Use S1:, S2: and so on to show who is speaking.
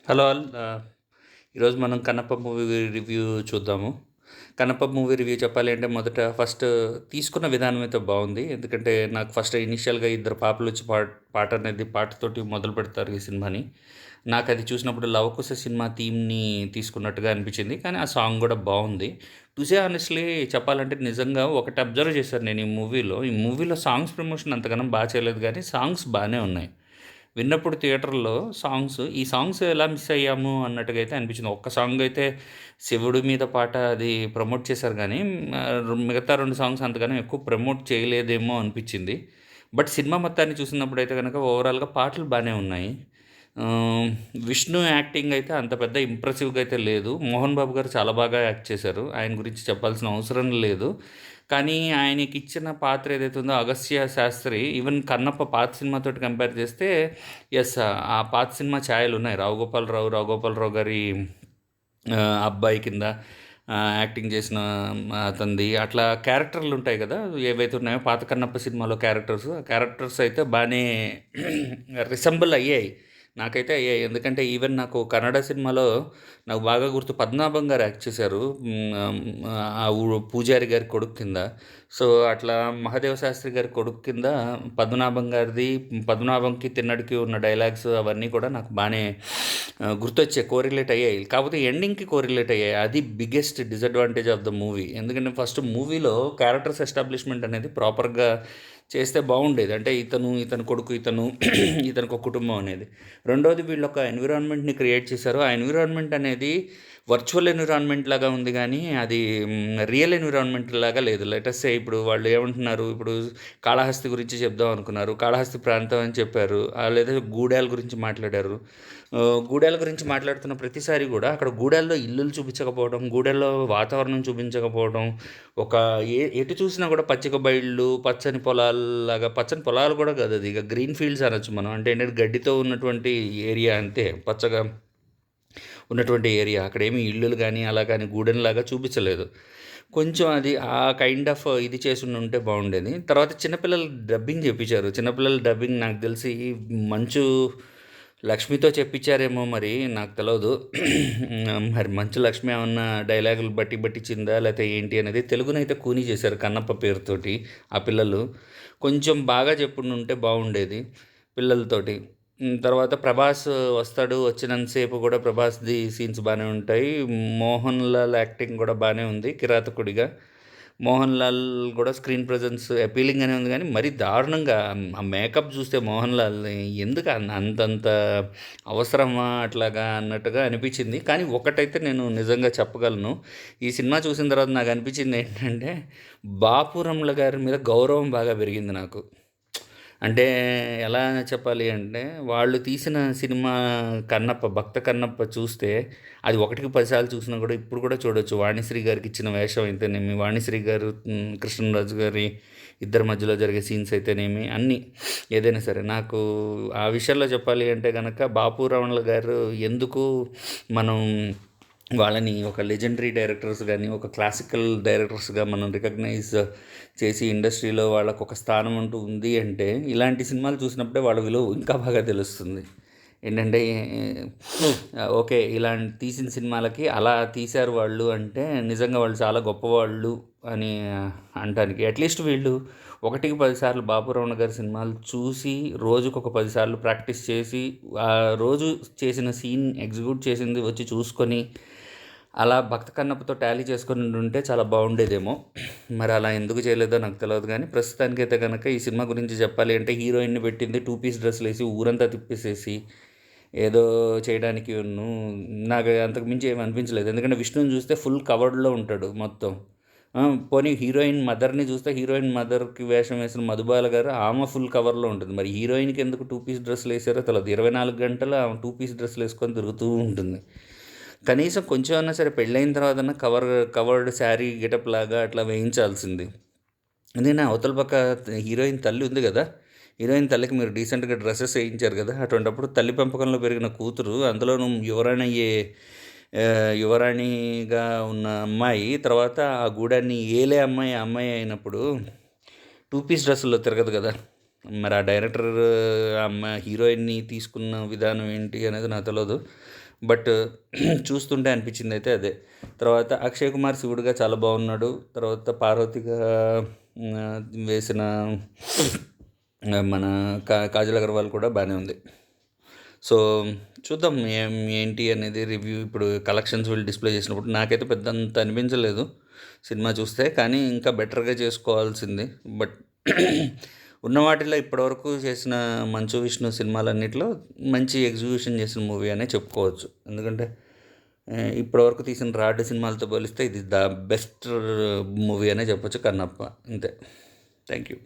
S1: Hello all. ఈరోజు మనం Kannappa movie review చూద్దాము. కన్నప్ప మూవీ రివ్యూ చెప్పాలి అంటే మొదట ఫస్ట్ తీసుకున్న విధానం అయితే బాగుంది. ఎందుకంటే నాకు ఫస్ట్ ఇనీషియల్‌గా ఇద్దరు పాపలొచ్చి పాట అనేది పాటతోటి మొదలు పెడతారు ఈ సినిమాని. నాకది చూసినప్పుడు 'లవకుశ' సినిమా థీమ్‌ని తీసుకున్నట్టుగా అనిపించింది. కానీ ఆ సాంగ్ గూడా బావుంది. టు సే హానెస్ట్‌లీ చెప్పాలంటే నిజంగా ఒకటి అబ్జర్వ్ చేశాను నేను ఈ మూవీలో. ఈ మూవీలో సాంగ్స్ ప్రమోషన్ అంతగనం చేయలేదు గానీ సాంగ్స్ బానే ఉన్నాయి. విన్నప్పుడు థియేటర్‌లో ఈ సాంగ్స్ ఎలా మిస్ అయ్యాము అన్నట్టుగా అయితే అనిపించింది. ఒక్క సాంగ్ అయితే 'శివుడి మీద' పాట అది ప్రమోట్ చేశారు గానీ, మిగతా 2 సాంగ్స్ అంతగానం ఎక్కువ ప్రమోట్ చేయలేదేమో అనిపించింది. బట్ సినిమా మొత్తాన్ని చూసినప్పుడైతే గనక ఓవరాల్‌గా పాటలు బానే ఉన్నాయి. ఆహ్, విష్ణు యాక్టింగ్ అయితే అంత పెద్ద ఇంప్రెసివ్‌గా అయితే లేదు. మోహన్ బాబు గారు చాలా బాగా యాక్ట్ చేశారు. ఆయన గురించి చెప్పాల్సిన అవసరం లేదు. కానీ ఆయనకిచ్చిన పాత్ర ఏదైతే ఉందో 'అగస్త్య శాస్త్రి' ఈవెన్ కన్నప్ప పాత సినిమాతోటి కంపేర్ చేస్తే యెస్, ఆ పాత సినిమా ఛాయలున్నాయి. రావు గోపాలరావు గారి అబ్బాయి కింద యాక్టింగ్ చేసిన అతనిది అట్లా క్యారెక్టర్లుంటాయి గదా! ఏవైతే ఉన్నాయో పాత కన్నప్ప సినిమాలో ఆ క్యారెక్టర్స్ అయితే బానే రిసెంబుల్ అయ్యాయి. నాకైతే అయ్యాయి. ఎందుకంటే ఈవెన్ నాకు కన్నడ సినిమాలో నాకు బాగా గుర్తు పద్మనాభం గారు యాక్ట్ చేశారు. ఆ పూజారి గారి కొడుకు కింద. సో, అట్లా మహాదేవ శాస్త్రి గారి కొడుకు కింద పద్మనాభంకి, తిన్నడికి ఉన్న డైలాగ్స్ అవన్నీ కూడా నాకు బానే గుర్తొచ్చాయి. కోరిలేట్ అయ్యాయి. కాకపోతే ఎండింగ్‌కి కోరిలేట్ అయ్యాయి. అది biggest disadvantage of the movie. ఎందుకంటే ఫస్ట్ మూవీలో క్యారెక్టర్స్ ఎస్టాబ్లిష్‌మెంట్ అనేది ప్రాపర్‌గా చేస్తే బావుండేది. అంటే ఇతని కొడుకు, ఇతనికొక కుటుంబం అనేది. రెండోది వీళ్ళొక ఎన్విరాన్మెంట్‌ని క్రియేట్ చేశారు. ఆ ఎన్విరాన్మెంట్ అనేది వర్చువల్ ఎన్విరాన్మెంట్ లాగా ఉంది గానీ, అది రియల్ ఎన్విరాన్మెంట్ లాగా లేదు. లెట్ అస్ సే ఇప్పుడు వాళ్ళు ఏమంటున్నారు, ఇప్పుడు కాళహస్తి గురించి చెప్దాం అనుకున్నారు. కాళహస్తి ప్రాంతం అని చెప్పారు. లేదా గూడాల గురించి మాట్లాడారు. గూడాల గురించి మాట్లాడుతున్న ప్రతిసారి గూడా అక్కడ గూడాల్లో ఇల్లులు చూపించకపోవడం, గూడాల్లో వాతావరణం చూపించకపోవడం, ఒక ఎటు చూసినా కూడా పచ్చిక బయళ్ళు, పచ్చని పొలాల్లాగా, పచ్చని పొలాలు కూడా కాదు, అది ఇక గ్రీన్ ఫీల్డ్స్ అనొచ్చు మనం. అంటే ఏంటంటే గడ్డితో ఉన్నటువంటి ఏరియా అంతే. పచ్చగా ఉన్నటువంటి ఏరియా. అక్కడేమి ఇల్లులు గానీ, అలా గానీ గూడెంలాగా చూపించలేదు. కొంచెం అది ఆ కైండ్ ఆఫ్ ఇది చేసుండుంటే బాగుండేది. తర్వాత చిన్నపిల్లల డబ్బింగ్ చెప్పించారు. చిన్నపిల్లల డబ్బింగ్ నాకు తెలిసి మంచు లక్ష్మితో చెప్పించారేమో మరి నాకు తెలవదు. మరి మంచు లక్ష్మి ఏమన్నా డైలాగులు బట్టిచ్చిందా లేతే ఏంటి అనేది. తెలుగునైతే కూనీ చేశారు కన్నప్ప పేరుతోటి ఆ పిల్లలు. కొంచెం బాగా చెప్పుండుంటే బాగుండేది పిల్లలతోటి. తర్వాత ప్రభాస్ వస్తాడు. వచ్చినంత సేపు కూడా ప్రభాస్‌ది సీన్స్ బానే ఉంటాయి. మోహన్ లాల్ యాక్టింగ్ కూడా బానే ఉంది కిరాతకుడిగా. మోహన్ లాల్ కూడా స్క్రీన్ ప్రెజెన్స్ అపీలింగ్‌గానే ఉంది గానీ, మరీ దారుణంగా ఆ మేకప్ చూస్తే మోహన్ లాల్‌ని ఎందుకు అంతంత అవసరమా అట్లాగా అన్నట్టుగా అనిపించింది. కానీ ఒకటైతే నేను నిజంగా చెప్పగలను. ఈ సినిమా చూసిన తర్వాత నాకనిపించింది ఏంటంటే, బాపురంల గారి మీద గౌరవం బాగా పెరిగింది నాకు. అంటే ఎలా చెప్పాలి అంటే, వాళ్ళు తీసిన సినిమా 'భక్త కన్నప్ప' చూస్తే అది ఒకటికి 10 సార్లు చూసినా కూడా ఇప్పుడు కూడా చూడొచ్చు. వాణిశ్రీ గారికి ఇచ్చిన వేషం అయితేనేమి, వాణిశ్రీ గారు, కృష్ణరాజు గారి ఇద్దరి మధ్యలో జరిగే సీన్స్ అయితేనేమి అన్నీ, ఏదైనా సరే నాకు ఆ విషయంలో చెప్పాలి అంటే గనక బాపు రమణ గారు ఎందుకు మనం వాళ్ళని ఒక లెజెండరీ డైరెక్టర్స్ గానీ, ఒక క్లాసికల్ డైరెక్టర్స్‌గా మనం రికగ్నైజ్ చేసి ఇండస్ట్రీలో వాళ్ళకొక స్థానం అంటూ ఉంది అంటే, ఇలాంటి సినిమాలు చూసినప్పుడే వాళ్ళ విలువ ఇంకా బాగా తెలుస్తుంది. ఏంటంటే ఓకే. తీసిన సినిమాలకి అలా తీశారు వాళ్ళు అంటే, నిజంగా వాళ్ళు చాలా గొప్పవాళ్ళు అని అనటానికి. అట్‌లీస్ట్ వీళ్ళు ఒకటికి 10 సార్లు బాపు రమణ గారి సినిమాలు చూసి, రోజుకొక 10 సార్లు ప్రాక్టీస్ చేసి, ఆ రోజు చేసిన సీన్ ఎగ్జిక్యూట్ చేసింది వచ్చి చూసుకొని, అలా భక్త కన్నప్పతో టాలీ చేసుకొనుండుంటే చాలా బాగుండేదేమో. మరి అలా ఎందుకు చేయలేదో నాకు తెలవదు గానీ, ప్రస్తుతానికైతే గనక ఈ సినిమా గురించి చెప్పాలి అంటే, హీరోయిన్‌ని పెట్టింది 2 పీస్ డ్రెస్సులేసి ఊరంతా తిప్పేసేసి ఏదో చేయడానికిను నాకు అంతకు మించి ఏమి అనిపించలేదు. ఎందుకంటే విష్ణుని చూస్తే ఫుల్ కవర్డ్‌లో ఉంటాడు మొత్తం. పోనీ హీరోయిన్ మదర్‌ని చూస్తే, హీరోయిన్ మదర్‌కి వేషం వేసిన మధుబాల గారు ఆమె ఫుల్ కవర్‌లో ఉంటుంది. మరి హీరోయిన్‌కి ఎందుకు 2 పీస్ డ్రెస్సులేసారో తెలవదు. 24 గంటలు ఆమె 2 పీస్ డ్రెస్సులేసుకొని తిరుగుతూ ఉంటుంది. కనీసం కొంచెం అన్నా సరే పెళ్ళైన తర్వాతన్నా కవర్డ్ శారీ గెటప్ లాగా అట్లా వేయించాల్సింది. ఎందుకంటే అవతల పక్క హీరోయిన్ తల్లి ఉంది గదా! హీరోయిన్ తల్లికి మీరు డీసెంట్‌గా డ్రెసెస్ ఏయించారు గదా! అటువంటప్పుడు తల్లి పెంపకంలో పెరిగిన కూతురు, అందులోనూ యువరాణిగా ఉన్న అమ్మాయి, తర్వాత ఆ గూడాన్ని ఏలే అమ్మాయి, ఆ అమ్మాయి అయినప్పుడు 2 పీస్ డ్రెస్సుల్లో తిరగదు గదా! మరి ఆ డైరెక్టర్ హీరోయిన్‌ని తీసుకున్న విధానం ఏంటి అనేది నాకు తెలవదు. బట్ చూస్తుంటే అనిపించింది అయితే అదే. తర్వాత అక్షయ్ కుమార్ శివుడిగా చాలా బాగున్నాడు. తర్వాత పార్వతిగా వేసిన మన కాజల్ అగర్వాల్ కూడా బాగానే ఉంది. సో చూద్దాం ఏంటి అనేది రివ్యూ ఇప్పుడు కలెక్షన్స్ వీళ్ళు డిస్ప్లే చేసినప్పుడు. నాకైతే పెద్ద అంత అనిపించలేదు సినిమా చూస్తే, కానీ ఇంకా బెటర్గా చేసుకోవాల్సింది. బట్ ఉన్న వాటిలో ఇప్పటివరకు చేసిన మంచు విష్ణు సినిమాలన్నిటిలో మంచి ఎగ్జిక్యూషన్ చేసిన మూవీ అనే చెప్పుకోవచ్చు. ఎందుకంటే ఇప్పటివరకు తీసిన రాడ్ సినిమాలతో పోలిస్తే ఇది ద బెస్ట్ మూవీ అనే చెప్పొచ్చు. కన్నప్ప. అంతే. Thank you.